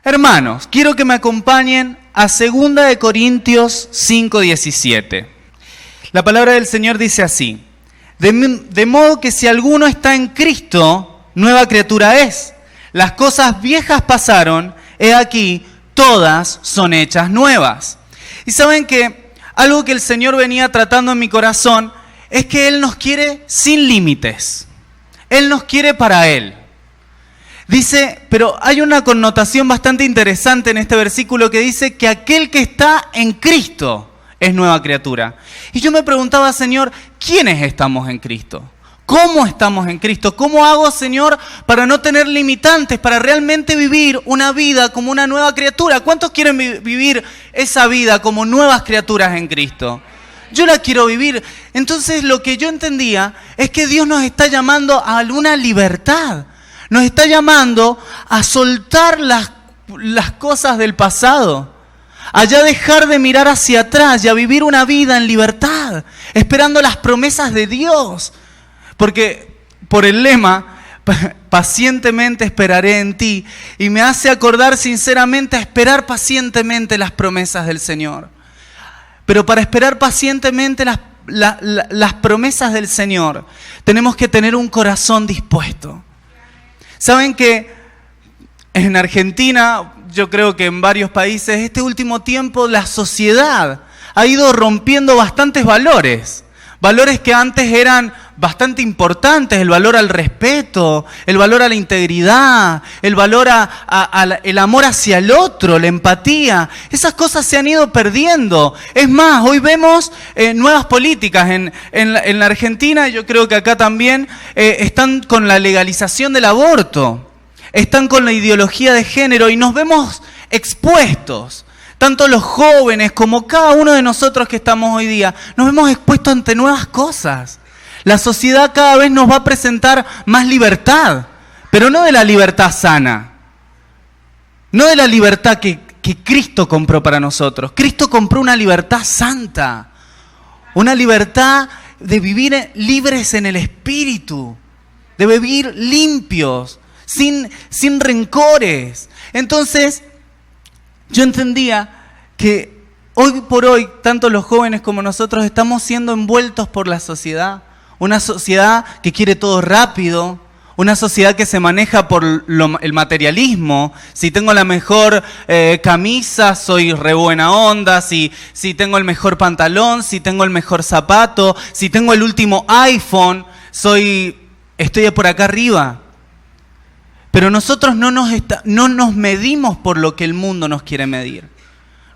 Hermanos, quiero que me acompañen a 2 Corintios 5:17. La palabra del Señor dice así: de modo que si alguno está en Cristo, nueva criatura es. Las cosas viejas pasaron, he aquí, todas son hechas nuevas. Y saben que algo que el Señor venía tratando en mi corazón es que Él nos quiere sin límites. Él nos quiere para Él. Dice, pero hay una connotación bastante interesante en este versículo que dice que aquel que está en Cristo es nueva criatura. Y yo me preguntaba, Señor, ¿quiénes estamos en Cristo? ¿Cómo estamos en Cristo? ¿Cómo hago, Señor, para no tener limitantes, para realmente vivir una vida como una nueva criatura? ¿Cuántos quieren vivir esa vida como nuevas criaturas en Cristo? Yo la quiero vivir. Entonces lo que yo entendía es que Dios nos está llamando a una libertad. Nos está llamando a soltar las cosas del pasado, a ya dejar de mirar hacia atrás y a vivir una vida en libertad, esperando las promesas de Dios. Porque por el lema, pacientemente esperaré en ti, y me hace acordar sinceramente a esperar pacientemente las promesas del Señor. Pero para esperar pacientemente las promesas del Señor, tenemos que tener un corazón dispuesto. Saben que en Argentina, yo creo que en varios países, este último tiempo la sociedad ha ido rompiendo bastantes valores. Valores que antes eran bastante importantes, el valor al respeto, el valor a la integridad, el valor el amor hacia el otro, la empatía. Esas cosas se han ido perdiendo. Es más, hoy vemos nuevas políticas en la Argentina, y yo creo que acá también están con la legalización del aborto, están con la ideología de género y nos vemos expuestos. Tanto los jóvenes como cada uno de nosotros que estamos hoy día, nos vemos expuestos ante nuevas cosas. La sociedad cada vez nos va a presentar más libertad, pero no de la libertad sana, no de la libertad que Cristo compró para nosotros. Cristo compró una libertad santa, una libertad de vivir libres en el espíritu, de vivir limpios, sin rencores. Entonces, yo entendía que hoy por hoy, tanto los jóvenes como nosotros estamos siendo envueltos por la sociedad. Una sociedad que quiere todo rápido, una sociedad que se maneja por el materialismo. Si tengo la mejor camisa, soy re buena onda. Si tengo el mejor pantalón, si tengo el mejor zapato, si tengo el último iPhone, estoy por acá arriba. Pero nosotros no nos medimos por lo que el mundo nos quiere medir.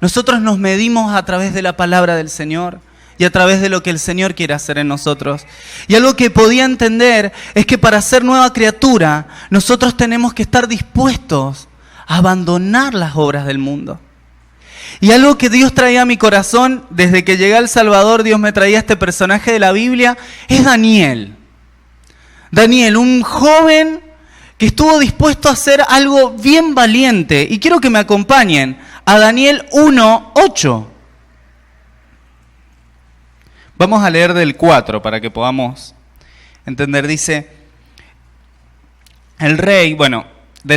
Nosotros nos medimos a través de la palabra del Señor y a través de lo que el Señor quiere hacer en nosotros. Y algo que podía entender es que para ser nueva criatura, nosotros tenemos que estar dispuestos a abandonar las obras del mundo. Y algo que Dios traía a mi corazón, desde que llegué a El Salvador, Dios me traía este personaje de la Biblia, es Daniel. Daniel, un joven que estuvo dispuesto a hacer algo bien valiente. Y quiero que me acompañen a Daniel 1:8. Vamos a leer del 4 para que podamos entender. Dice, del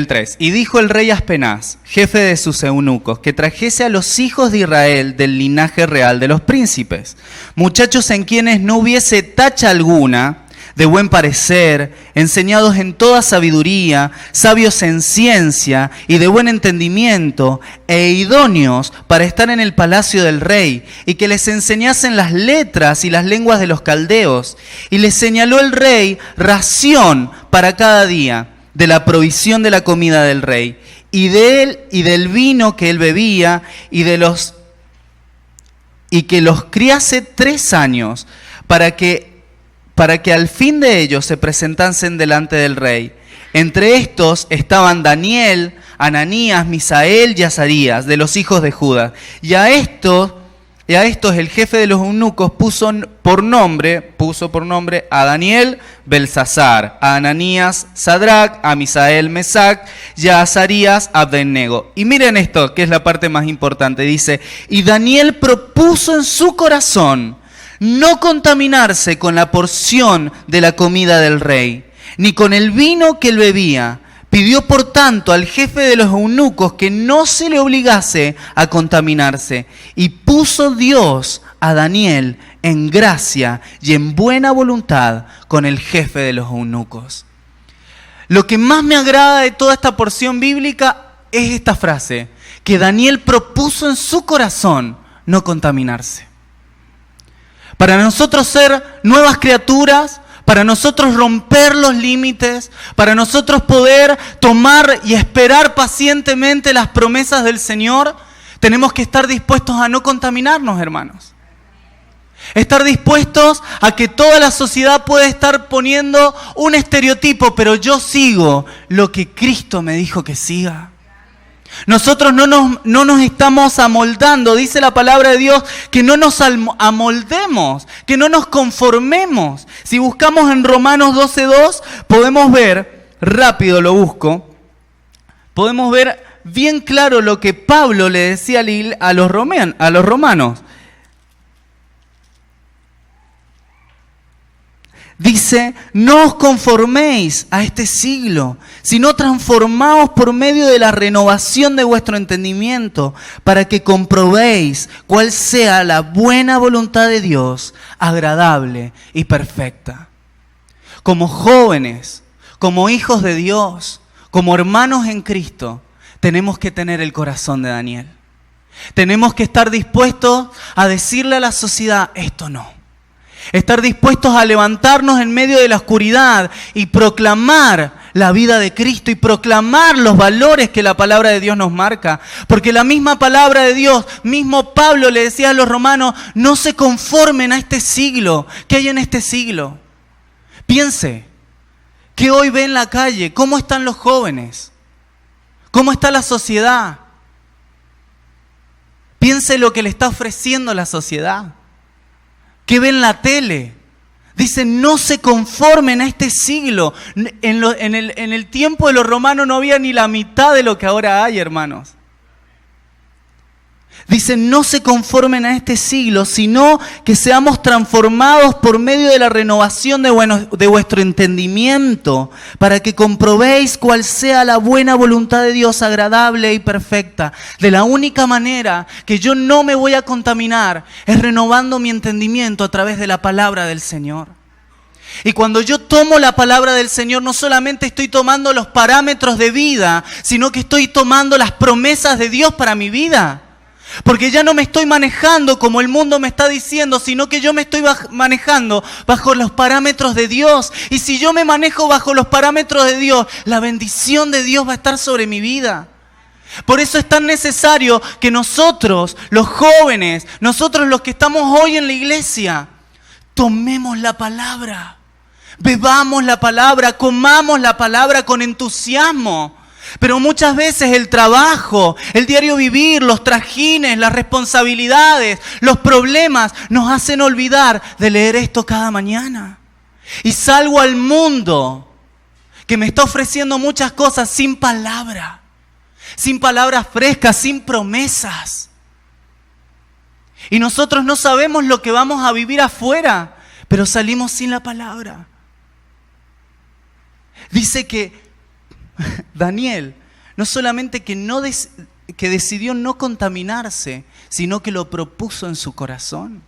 3. Y dijo el rey Aspenaz, jefe de sus eunucos, que trajese a los hijos de Israel del linaje real de los príncipes, muchachos en quienes no hubiese tacha alguna, de buen parecer, enseñados en toda sabiduría, sabios en ciencia y de buen entendimiento, e idóneos para estar en el palacio del rey, y que les enseñasen las letras y las lenguas de los caldeos. Y les señaló el rey ración para cada día, de la provisión de la comida del rey, y de él y del vino que él bebía, y que los criase 3 años, para que al fin de ellos se presentasen delante del rey. Entre estos estaban Daniel, Ananías, Misael y Azarías, de los hijos de Judá. Y a estos el jefe de los eunucos puso por nombre a Daniel, Belsasar, a Ananías, Sadrac, a Misael, Mesac, y a Azarías, Abednego. Y miren esto, que es la parte más importante. Dice, y Daniel propuso en su corazón no contaminarse con la porción de la comida del rey, ni con el vino que él bebía, Pidió por tanto al jefe de los eunucos que no se le obligase a contaminarse, y puso Dios a Daniel en gracia y en buena voluntad con el jefe de los eunucos. Lo que más me agrada de toda esta porción bíblica es esta frase, que Daniel propuso en su corazón no contaminarse. Para nosotros ser nuevas criaturas, para nosotros romper los límites, para nosotros poder tomar y esperar pacientemente las promesas del Señor, tenemos que estar dispuestos a no contaminarnos, hermanos. Estar dispuestos a que toda la sociedad puede estar poniendo un estereotipo, pero yo sigo lo que Cristo me dijo que siga. Nosotros no nos estamos amoldando, dice la palabra de Dios, que no nos amoldemos, que no nos conformemos. Si buscamos en Romanos 12:2, podemos ver, rápido lo busco, podemos ver bien claro lo que Pablo le decía a los romanos. Dice, no os conforméis a este siglo, sino transformaos por medio de la renovación de vuestro entendimiento, para que comprobéis cuál sea la buena voluntad de Dios, agradable y perfecta. Como jóvenes, como hijos de Dios, como hermanos en Cristo, tenemos que tener el corazón de Daniel. Tenemos que estar dispuestos a decirle a la sociedad, esto no. Estar dispuestos a levantarnos en medio de la oscuridad y proclamar la vida de Cristo y proclamar los valores que la palabra de Dios nos marca. Porque la misma palabra de Dios, mismo Pablo le decía a los romanos, no se conformen a este siglo. ¿Qué hay en este siglo? Piense, ¿qué hoy ve en la calle? ¿Cómo están los jóvenes? ¿Cómo está la sociedad? Piense lo que le está ofreciendo la sociedad. ¿Qué ven en la tele? Dicen, no se conformen a este siglo. En el tiempo de los romanos no había ni la mitad de lo que ahora hay, hermanos. Dicen, no se conformen a este siglo, sino que seamos transformados por medio de la renovación de vuestro entendimiento, para que comprobéis cuál sea la buena voluntad de Dios, agradable y perfecta. De la única manera que yo no me voy a contaminar es renovando mi entendimiento a través de la palabra del Señor. Y cuando yo tomo la palabra del Señor, no solamente estoy tomando los parámetros de vida, sino que estoy tomando las promesas de Dios para mi vida. Porque ya no me estoy manejando como el mundo me está diciendo, sino que yo me estoy manejando bajo los parámetros de Dios. Y si yo me manejo bajo los parámetros de Dios, la bendición de Dios va a estar sobre mi vida. Por eso es tan necesario que nosotros, los jóvenes, nosotros los que estamos hoy en la iglesia, tomemos la palabra, bebamos la palabra, comamos la palabra con entusiasmo. Pero muchas veces el trabajo, el diario vivir, los trajines, las responsabilidades, los problemas nos hacen olvidar de leer esto cada mañana. Y salgo al mundo que me está ofreciendo muchas cosas sin palabras frescas, sin promesas. Y nosotros no sabemos lo que vamos a vivir afuera, pero salimos sin la palabra. Dice que Daniel, no solamente que decidió no contaminarse, sino que lo propuso en su corazón.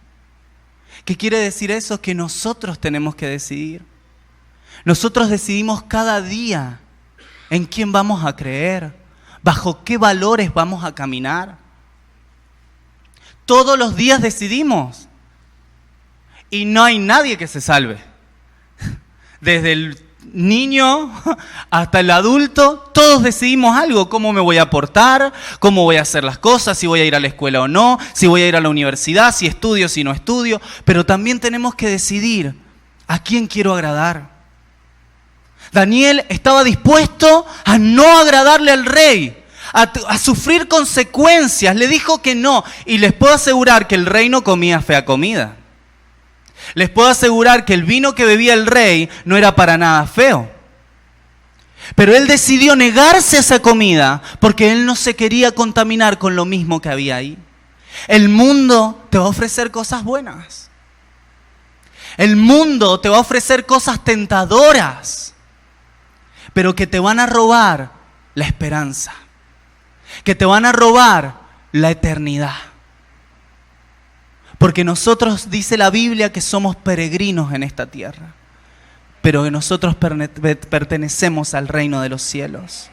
¿Qué quiere decir eso? Que nosotros tenemos que decidir. Nosotros decidimos cada día en quién vamos a creer, bajo qué valores vamos a caminar. Todos los días decidimos. Y no hay nadie que se salve. Desde el niño hasta el adulto, todos decidimos algo, cómo me voy a portar, cómo voy a hacer las cosas, si voy a ir a la escuela o no, si voy a ir a la universidad, si estudio, si no estudio, pero también tenemos que decidir a quién quiero agradar. Daniel estaba dispuesto a no agradarle al rey, a sufrir consecuencias, le dijo que no, y les puedo asegurar que el rey no comía fea comida. Les puedo asegurar que el vino que bebía el rey no era para nada feo. Pero él decidió negarse a esa comida porque él no se quería contaminar con lo mismo que había ahí. El mundo te va a ofrecer cosas buenas. El mundo te va a ofrecer cosas tentadoras. pero que te van a robar la esperanza, que te van a robar la eternidad. Porque nosotros, dice la Biblia, que somos peregrinos en esta tierra, pero que nosotros pertenecemos al reino de los cielos.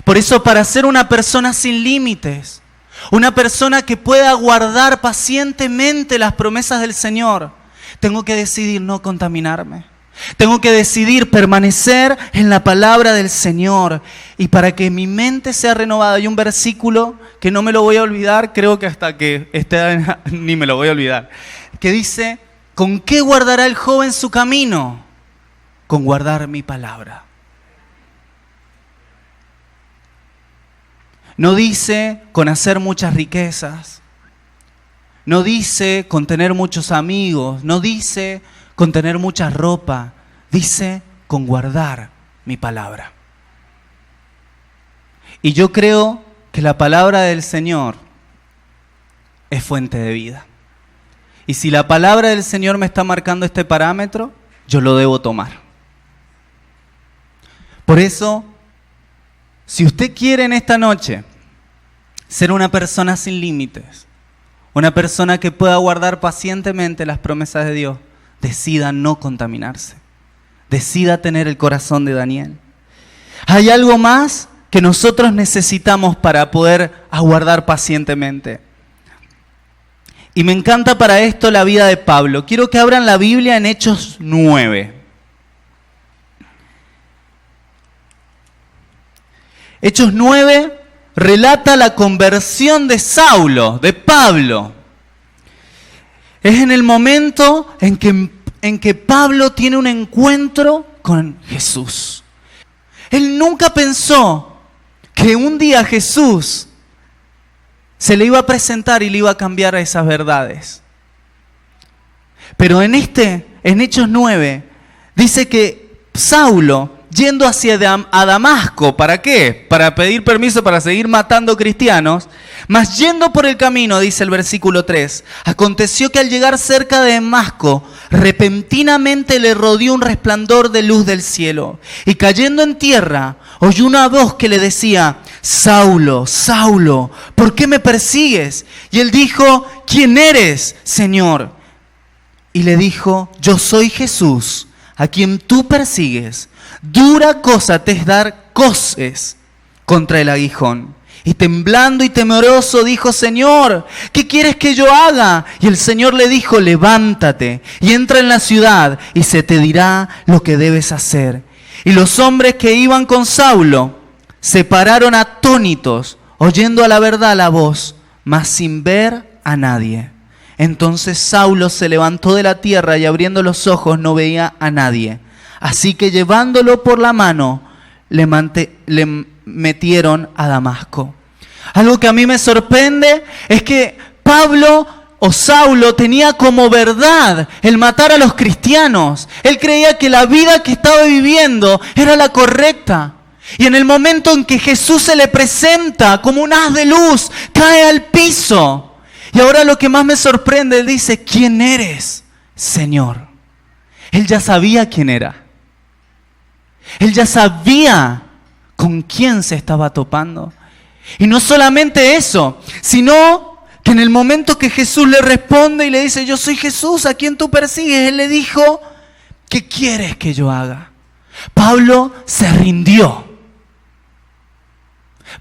Por eso, para ser una persona sin límites, una persona que pueda guardar pacientemente las promesas del Señor, tengo que decidir no contaminarme. Tengo que decidir permanecer en la palabra del Señor. Y para que mi mente sea renovada, hay un versículo que no me lo voy a olvidar, creo que hasta que esté ni me lo voy a olvidar, que dice: ¿con qué guardará el joven su camino? Con guardar mi palabra. No dice con hacer muchas riquezas, no dice con tener muchos amigos, no dice con tener mucha ropa, dice con guardar mi palabra. Y yo creo que la palabra del Señor es fuente de vida. Y si la palabra del Señor me está marcando este parámetro, yo lo debo tomar. Por eso, si usted quiere en esta noche ser una persona sin límites, una persona que pueda guardar pacientemente las promesas de Dios, decida no contaminarse. Decida tener el corazón de Daniel. Hay algo más que nosotros necesitamos para poder aguardar pacientemente. Y me encanta para esto la vida de Pablo. Quiero que abran la Biblia en Hechos 9. Hechos 9 relata la conversión de Saulo, de Pablo. Es en el momento en que Pablo tiene un encuentro con Jesús. Él nunca pensó que un día Jesús se le iba a presentar y le iba a cambiar esas verdades. Pero en Hechos 9, dice que Saulo, yendo hacia Damasco, ¿para qué? Para pedir permiso para seguir matando cristianos. Mas yendo por el camino, dice el versículo 3, aconteció que al llegar cerca de Damasco, repentinamente le rodeó un resplandor de luz del cielo. Y cayendo en tierra, oyó una voz que le decía: Saulo, Saulo, ¿por qué me persigues? Y él dijo: ¿quién eres, Señor? Y le dijo: yo soy Jesús, a quien tú persigues. Dura cosa te es dar coces contra el aguijón. Y temblando y temeroso dijo: Señor, ¿qué quieres que yo haga? Y el Señor le dijo: levántate y entra en la ciudad y se te dirá lo que debes hacer. Y los hombres que iban con Saulo se pararon atónitos, oyendo a la verdad la voz, mas sin ver a nadie. Entonces Saulo se levantó de la tierra y abriendo los ojos no veía a nadie. Así que llevándolo por la mano, le metieron a Damasco. Algo que a mí me sorprende es que Pablo o Saulo tenía como verdad el matar a los cristianos. Él creía que la vida que estaba viviendo era la correcta. Y en el momento en que Jesús se le presenta como un haz de luz, cae al piso. Y ahora lo que más me sorprende, él dice: ¿quién eres, Señor? Él ya sabía quién era. Él ya sabía con quién se estaba topando. Y no solamente eso, sino que en el momento que Jesús le responde y le dice: yo soy Jesús, a quien tú persigues, él le dijo: ¿qué quieres que yo haga? Pablo se rindió.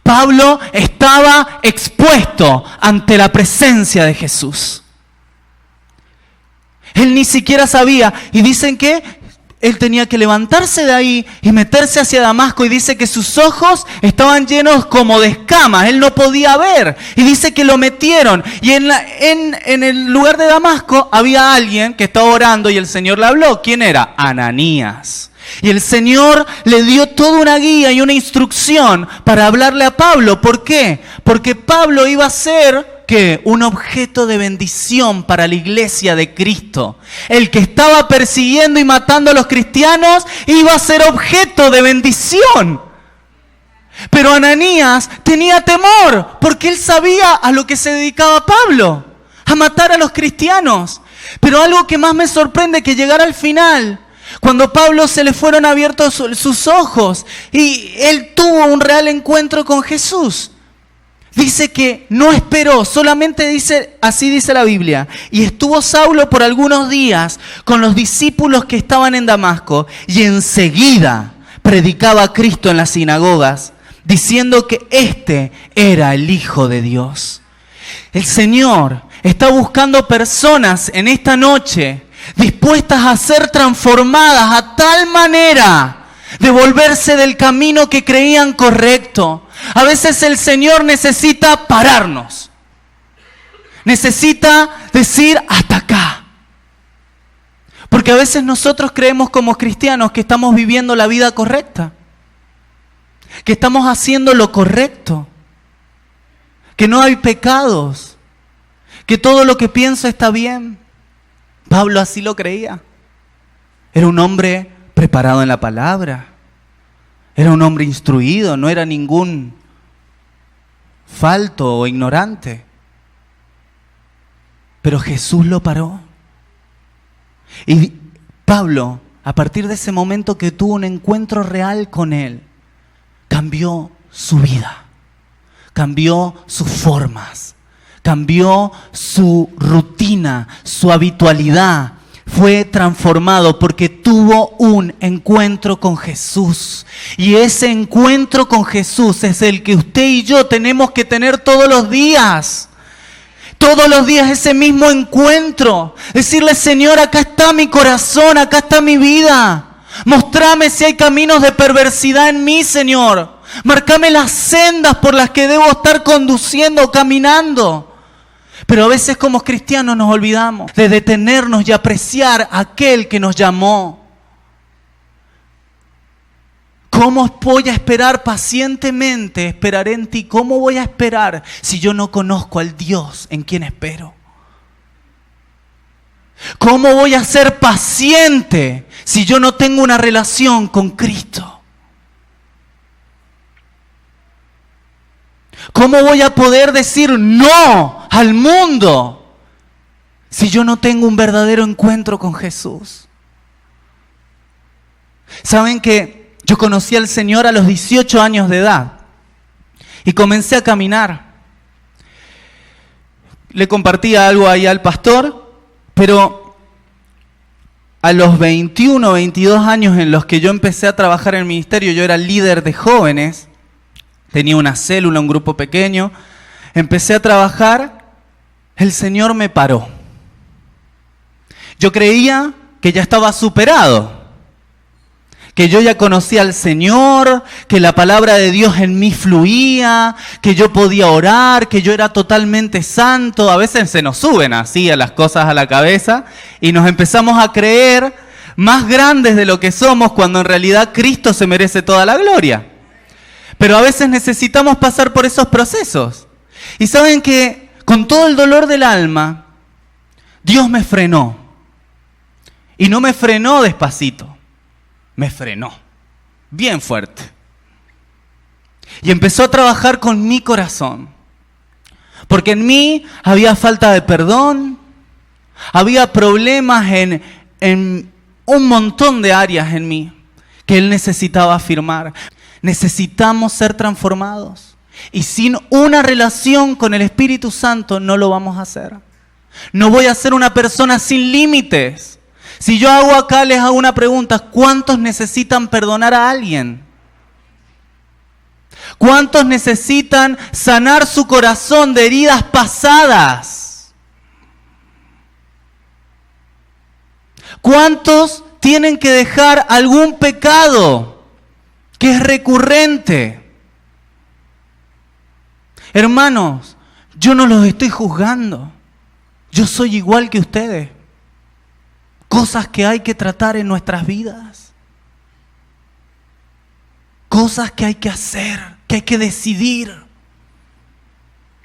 Pablo estaba expuesto ante la presencia de Jesús. Él ni siquiera sabía, y dicen que él tenía que levantarse de ahí y meterse hacia Damasco, y dice que sus ojos estaban llenos como de escamas, él no podía ver, y dice que lo metieron, y en el lugar de Damasco había alguien que estaba orando y el Señor le habló. ¿Quién era? Ananías. Y el Señor le dio toda una guía y una instrucción para hablarle a Pablo. ¿Por qué? Porque Pablo iba a ser ¿qué? Un objeto de bendición para la iglesia de Cristo. El que estaba persiguiendo y matando a los cristianos iba a ser objeto de bendición. Pero Ananías tenía temor porque él sabía a lo que se dedicaba Pablo, a matar a los cristianos. Pero algo que más me sorprende, que llegar al final, Cuando Pablo se le fueron abiertos sus ojos y él tuvo un real encuentro con Jesús. Dice que no esperó, solamente dice, así dice la Biblia, y estuvo Saulo por algunos días con los discípulos que estaban en Damasco y enseguida predicaba a Cristo en las sinagogas, diciendo que este era el Hijo de Dios. El Señor está buscando personas en esta noche dispuestas a ser transformadas a tal manera de volverse del camino que creían correcto. A veces el Señor necesita pararnos. Necesita decir hasta acá. Porque a veces nosotros creemos como cristianos que estamos viviendo la vida correcta. Que estamos haciendo lo correcto. Que no hay pecados. Que todo lo que pienso está bien. Pablo así lo creía. Era un hombre preparado en la palabra. Era un hombre instruido, no era ningún falto o ignorante. Pero Jesús lo paró. Y Pablo, a partir de ese momento que tuvo un encuentro real con él, cambió su vida, cambió sus formas, cambió su rutina, su habitualidad. Fue transformado porque tuvo un encuentro con Jesús. Y ese encuentro con Jesús es el que usted y yo tenemos que tener todos los días. Todos los días ese mismo encuentro. Decirle, Señor, acá está mi corazón, acá está mi vida. Mostrame si hay caminos de perversidad en mí, Señor. Marcame las sendas por las que debo estar conduciendo o caminando. Pero a veces como cristianos nos olvidamos de detenernos y apreciar a aquel que nos llamó. ¿Cómo voy a esperar pacientemente? Esperaré en ti. ¿Cómo voy a esperar si yo no conozco al Dios en quien espero? ¿Cómo voy a ser paciente si yo no tengo una relación con Cristo? ¿Cómo voy a poder decir no al mundo si yo no tengo un verdadero encuentro con Jesús? ¿Saben que yo conocí al Señor a los 18 años de edad y comencé a caminar? Le compartía algo ahí al pastor, pero a los 21, 22 años en los que yo empecé a trabajar en el ministerio, yo era líder de jóvenes. Tenía una célula, un grupo pequeño. Empecé a trabajar, el Señor me paró. Yo creía que ya estaba superado, que yo ya conocía al Señor, que la palabra de Dios en mí fluía, que yo podía orar, que yo era totalmente santo. A veces se nos suben así a las cosas a la cabeza y nos empezamos a creer más grandes de lo que somos cuando en realidad Cristo se merece toda la gloria. Pero a veces necesitamos pasar por esos procesos. Y saben que con todo el dolor del alma, Dios me frenó. Y no me frenó despacito, me frenó bien fuerte. Y empezó a trabajar con mi corazón. Porque en mí había falta de perdón, había problemas en un montón de áreas en mí que Él necesitaba afirmar. Necesitamos ser transformados. Y sin una relación con el Espíritu Santo no lo vamos a hacer. No voy a ser una persona sin límites. Si yo hago acá, les hago una pregunta. ¿Cuántos necesitan perdonar a alguien? ¿Cuántos necesitan sanar su corazón de heridas pasadas? ¿Cuántos tienen que dejar algún pecado que es recurrente? Hermanos, yo no los estoy juzgando. Yo soy igual que ustedes. Cosas que hay que tratar en nuestras vidas. Cosas que hay que hacer, que hay que decidir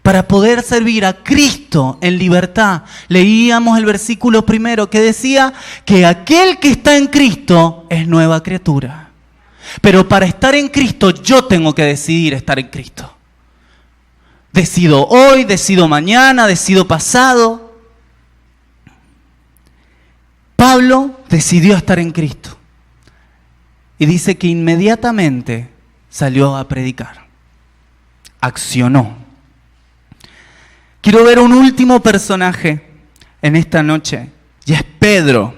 para poder servir a Cristo en libertad. Leíamos el versículo primero que decía que aquel que está en Cristo es nueva criatura. Pero para estar en Cristo yo tengo que decidir estar en Cristo. Decido hoy, decido mañana, decido pasado. Pablo decidió estar en Cristo. Y dice que inmediatamente salió a predicar. Accionó. Quiero ver un último personaje en esta noche, y es Pedro.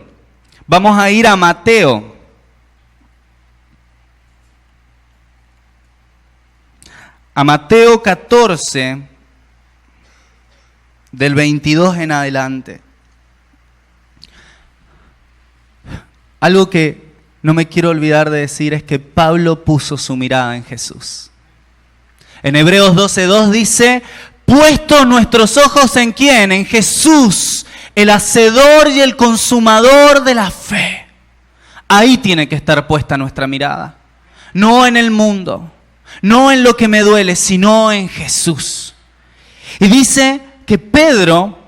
Vamos a ir a Mateo. A Mateo 14, del 22 en adelante. Algo que no me quiero olvidar de decir es que Pablo puso su mirada en Jesús. En Hebreos 12:2 dice, puestos nuestros ojos ¿en quién? En Jesús, el hacedor y el consumador de la fe. Ahí tiene que estar puesta nuestra mirada. No en el mundo, no en lo que me duele, sino en Jesús. Y dice que Pedro,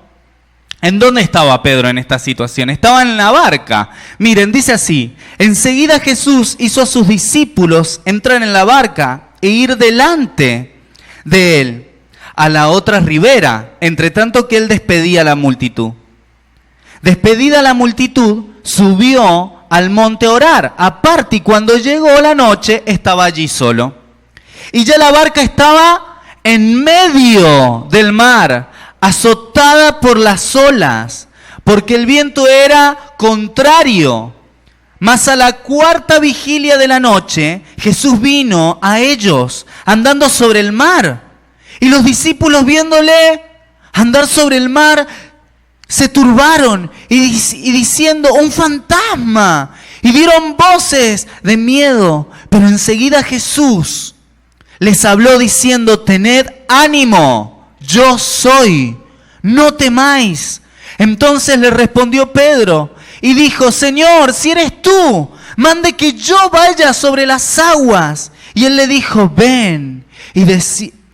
¿en dónde estaba Pedro en esta situación? Estaba en la barca. Miren, dice así, enseguida Jesús hizo a sus discípulos entrar en la barca e ir delante de él a la otra ribera, entre tanto que él despedía a la multitud. Despedida la multitud, subió al monte a orar, aparte, y cuando llegó la noche, estaba allí solo. Y ya la barca estaba en medio del mar, azotada por las olas, porque el viento era contrario. Mas a la cuarta vigilia de la noche, Jesús vino a ellos, andando sobre el mar. Y los discípulos, viéndole andar sobre el mar, se turbaron y diciendo, ¡un fantasma! Y dieron voces de miedo. Pero enseguida Jesús les habló diciendo, tened ánimo, yo soy, no temáis. Entonces le respondió Pedro y dijo, Señor, si eres tú, mande que yo vaya sobre las aguas. Y él le dijo, ven.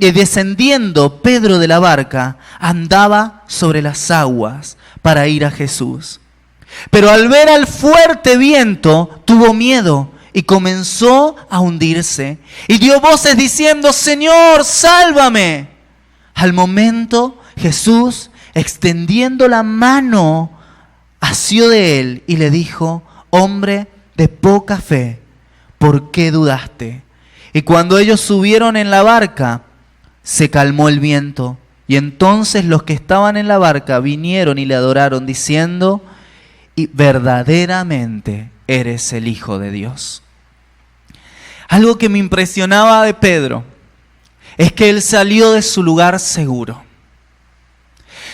Y descendiendo Pedro de la barca, andaba sobre las aguas para ir a Jesús. Pero al ver al fuerte viento, tuvo miedo y comenzó a hundirse. Y dio voces diciendo, Señor, sálvame. Al momento, Jesús, extendiendo la mano, asió de él y le dijo, hombre de poca fe, ¿por qué dudaste? Y cuando ellos subieron en la barca, se calmó el viento. Y entonces los que estaban en la barca vinieron y le adoraron, diciendo, y verdaderamente eres el Hijo de Dios. Algo que me impresionaba de Pedro es que él salió de su lugar seguro.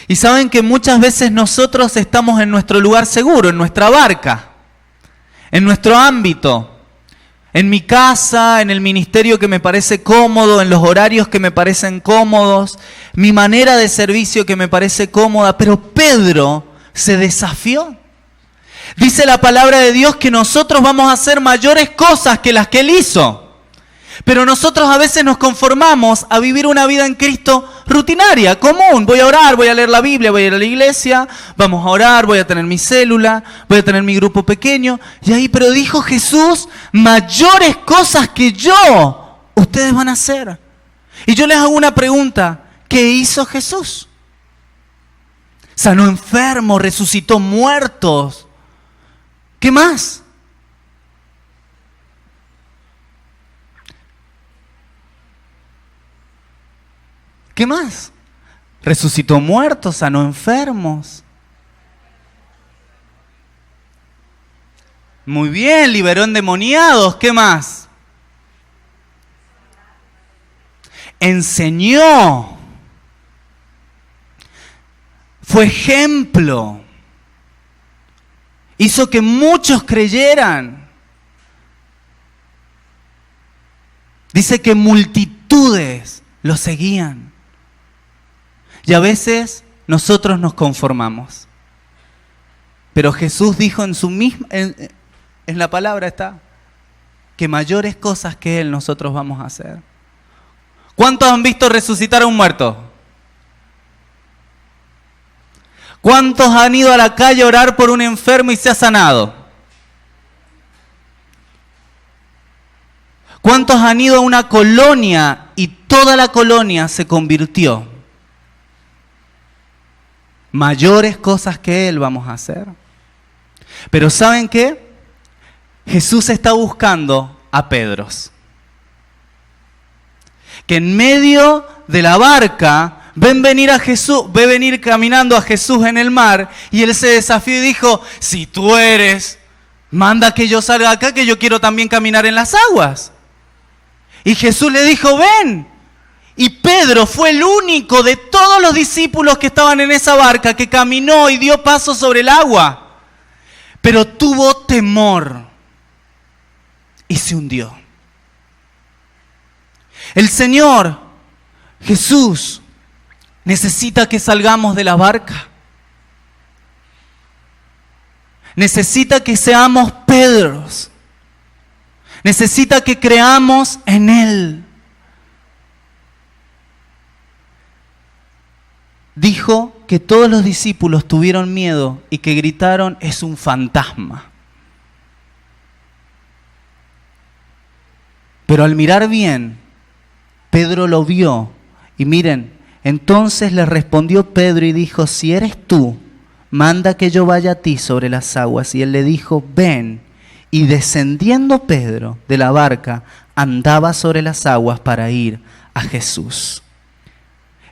Y saben que muchas veces nosotros estamos en nuestro lugar seguro, en nuestra barca, en nuestro ámbito, en mi casa, en el ministerio que me parece cómodo, en los horarios que me parecen cómodos, mi manera de servicio que me parece cómoda, pero Pedro se desafió. Dice la palabra de Dios que nosotros vamos a hacer mayores cosas que las que Él hizo. Pero nosotros a veces nos conformamos a vivir una vida en Cristo rutinaria, común. Voy a orar, voy a leer la Biblia, voy a ir a la iglesia, vamos a orar, voy a tener mi célula, voy a tener mi grupo pequeño. Y ahí, pero dijo Jesús, mayores cosas que yo, ustedes van a hacer. Y yo les hago una pregunta, ¿qué hizo Jesús? Sanó enfermos, resucitó muertos. ¿Qué más? ¿Qué más? Resucitó muertos, sanó enfermos. Muy bien, liberó endemoniados. ¿Qué más? Enseñó. Fue ejemplo. Hizo que muchos creyeran. Dice que multitudes lo seguían. Y a veces nosotros nos conformamos. Pero Jesús dijo en su misma, en la palabra está, que mayores cosas que Él nosotros vamos a hacer. ¿Cuántos han visto resucitar a un muerto? ¿Cuántos han ido a la calle a orar por un enfermo y se ha sanado? ¿Cuántos han ido a una colonia y toda la colonia se convirtió? Mayores cosas que Él vamos a hacer. Pero ¿saben qué? Jesús está buscando a Pedros. Que en medio de la barca ven venir a Jesús, ve venir caminando a Jesús en el mar, y él se desafió y dijo: si tú eres, manda que yo salga acá, que yo quiero también caminar en las aguas. Y Jesús le dijo: ven. Y Pedro fue el único de todos los discípulos que estaban en esa barca que caminó y dio paso sobre el agua. Pero tuvo temor y se hundió. El Señor Jesús necesita que salgamos de la barca. Necesita que seamos Pedros. Necesita que creamos en Él. Dijo que todos los discípulos tuvieron miedo y que gritaron: es un fantasma. Pero al mirar bien, Pedro lo vio. Y miren, entonces le respondió Pedro y dijo: si eres tú, manda que yo vaya a ti sobre las aguas. Y él le dijo: ven. Y descendiendo Pedro de la barca, andaba sobre las aguas para ir a Jesús.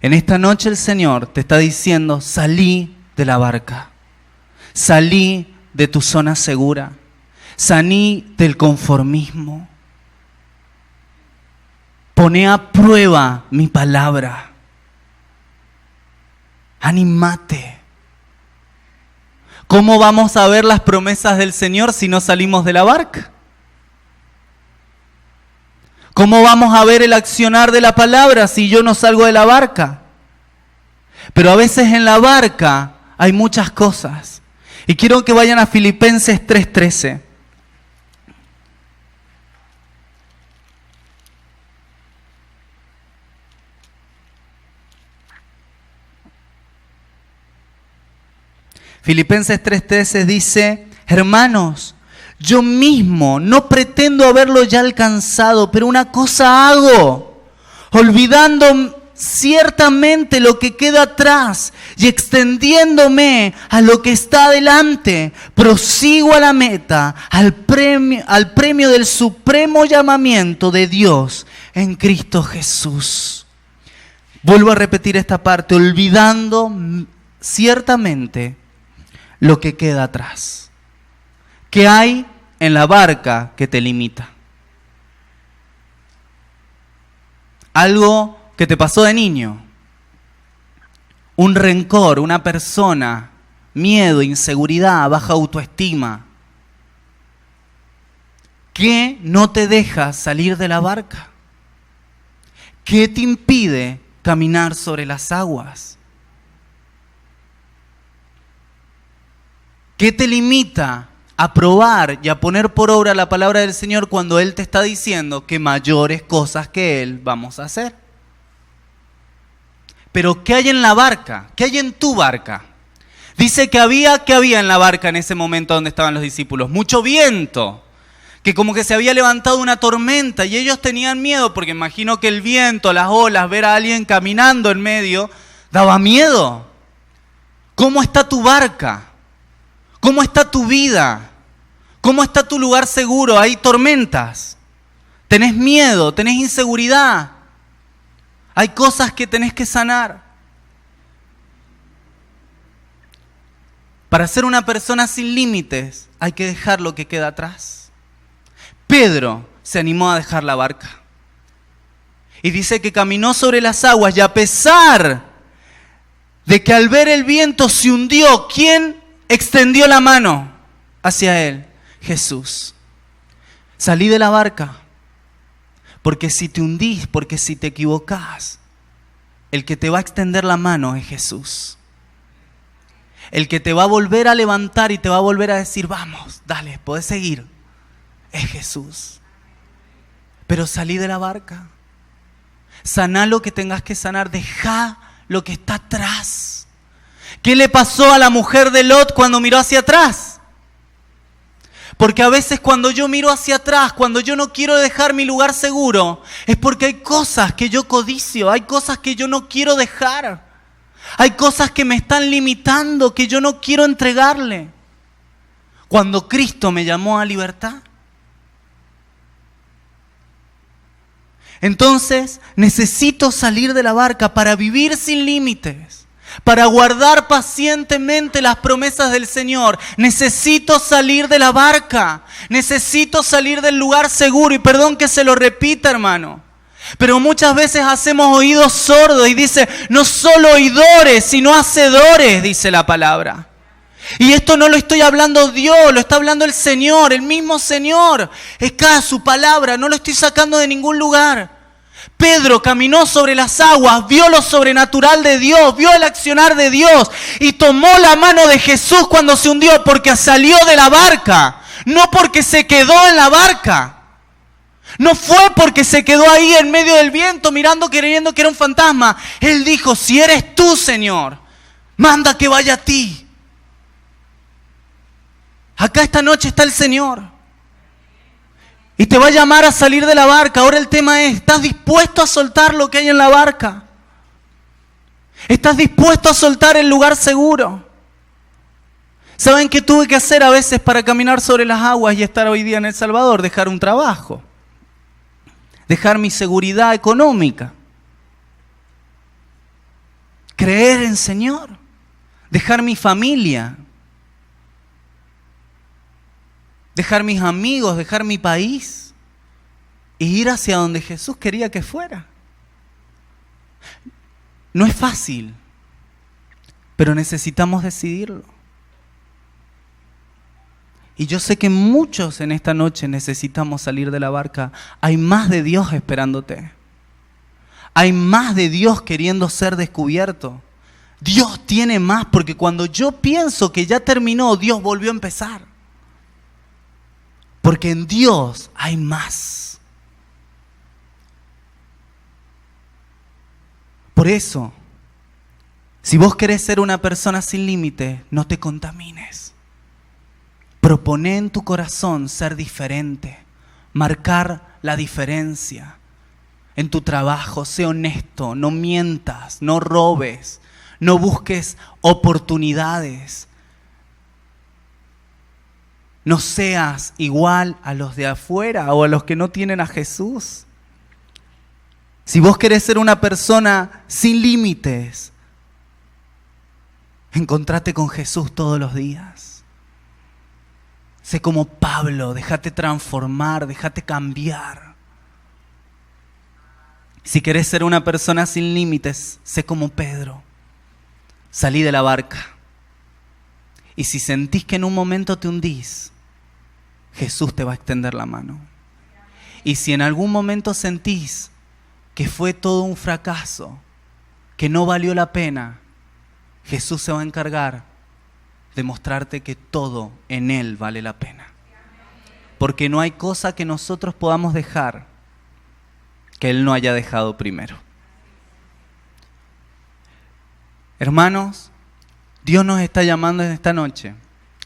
En esta noche el Señor te está diciendo: salí de la barca, salí de tu zona segura, salí del conformismo. Poné a prueba mi palabra. Anímate. ¿Cómo vamos a ver las promesas del Señor si no salimos de la barca? ¿Cómo vamos a ver el accionar de la palabra si yo no salgo de la barca? Pero a veces en la barca hay muchas cosas. Y quiero que vayan a Filipenses 3:13. Filipenses 3:13 dice: hermanos, yo mismo no pretendo haberlo ya alcanzado, pero una cosa hago, olvidando ciertamente lo que queda atrás y extendiéndome a lo que está adelante, prosigo a la meta, al premio del supremo llamamiento de Dios en Cristo Jesús. Vuelvo a repetir esta parte: olvidando ciertamente lo que queda atrás. ¿Qué hay en la barca que te limita? Algo que te pasó de niño, un rencor, una persona, miedo, inseguridad, baja autoestima. ¿Qué no te deja salir de la barca? ¿Qué te impide caminar sobre las aguas? ¿Qué te limita a probar y a poner por obra la palabra del Señor cuando Él te está diciendo que mayores cosas que Él vamos a hacer? Pero ¿qué hay en la barca? ¿Qué hay en tu barca? Dice que había en la barca en ese momento donde estaban los discípulos. Mucho viento, que como que se había levantado una tormenta y ellos tenían miedo, porque imagino que el viento, las olas, ver a alguien caminando en medio, daba miedo. ¿Cómo está tu barca? ¿Cómo está tu vida? ¿Cómo está tu lugar seguro? Hay tormentas. Tenés miedo, tenés inseguridad. Hay cosas que tenés que sanar. Para ser una persona sin límites, hay que dejar lo que queda atrás. Pedro se animó a dejar la barca. Y dice que caminó sobre las aguas y a pesar de que al ver el viento se hundió, ¿quién extendió la mano hacia él? Jesús. Salí de la barca, porque si te hundís, porque si te equivocás, el que te va a extender la mano es Jesús. El que te va a volver a levantar y te va a volver a decir: vamos, dale, podés seguir, es Jesús. Pero salí de la barca. Saná lo que tengas que sanar, dejá lo que está atrás. ¿Qué le pasó a la mujer de Lot cuando miró hacia atrás? Porque a veces cuando yo miro hacia atrás, cuando yo no quiero dejar mi lugar seguro, es porque hay cosas que yo codicio, hay cosas que yo no quiero dejar. Hay cosas que me están limitando, que yo no quiero entregarle. Cuando Cristo me llamó a libertad, Entonces necesito salir de la barca para vivir sin límites, para guardar pacientemente las promesas del Señor. Necesito salir de la barca, necesito salir del lugar seguro. Y perdón que se lo repita, hermano, pero muchas veces hacemos oídos sordos y dice, no solo oidores, sino hacedores, dice la palabra. Y esto no lo estoy hablando Dios, lo está hablando el Señor, el mismo Señor. Es cada su palabra, no lo estoy sacando de ningún lugar. Pedro caminó sobre las aguas, vio lo sobrenatural de Dios, vio el accionar de Dios y tomó la mano de Jesús cuando se hundió, porque salió de la barca, no porque se quedó en la barca. No fue porque se quedó ahí en medio del viento mirando, creyendo que era un fantasma. Él dijo, si eres tú, Señor, manda que vaya a ti. Acá esta noche está el Señor y te va a llamar a salir de la barca. Ahora el tema es, ¿estás dispuesto a soltar lo que hay en la barca? ¿Estás dispuesto a soltar el lugar seguro? ¿Saben qué tuve que hacer a veces para caminar sobre las aguas y estar hoy día en El Salvador? Dejar un trabajo, dejar mi seguridad económica, creer en Señor, dejar mi familia, dejar mis amigos, dejar mi país e ir hacia donde Jesús quería que fuera. No es fácil, pero necesitamos decidirlo. Y yo sé que muchos en esta noche necesitamos salir de la barca. Hay más de Dios esperándote. Hay más de Dios queriendo ser descubierto. Dios tiene más, porque cuando yo pienso que ya terminó, Dios volvió a empezar. Porque en Dios hay más. Por eso, si vos querés ser una persona sin límite, no te contamines. Proponé en tu corazón ser diferente, marcar la diferencia. En tu trabajo, sé honesto, no mientas, no robes, no busques oportunidades. No seas igual a los de afuera o a los que no tienen a Jesús. Si vos querés ser una persona sin límites, encontrate con Jesús todos los días. Sé como Pablo, déjate transformar, déjate cambiar. Si querés ser una persona sin límites, sé como Pedro. Salí de la barca. Y si sentís que en un momento te hundís, Jesús te va a extender la mano. Y si en algún momento sentís que fue todo un fracaso, que no valió la pena, Jesús se va a encargar de mostrarte que todo en Él vale la pena. Porque no hay cosa que nosotros podamos dejar que Él no haya dejado primero. Hermanos, Dios nos está llamando en esta noche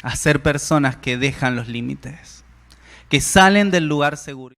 a ser personas que dejan los límites, que salen del lugar seguro.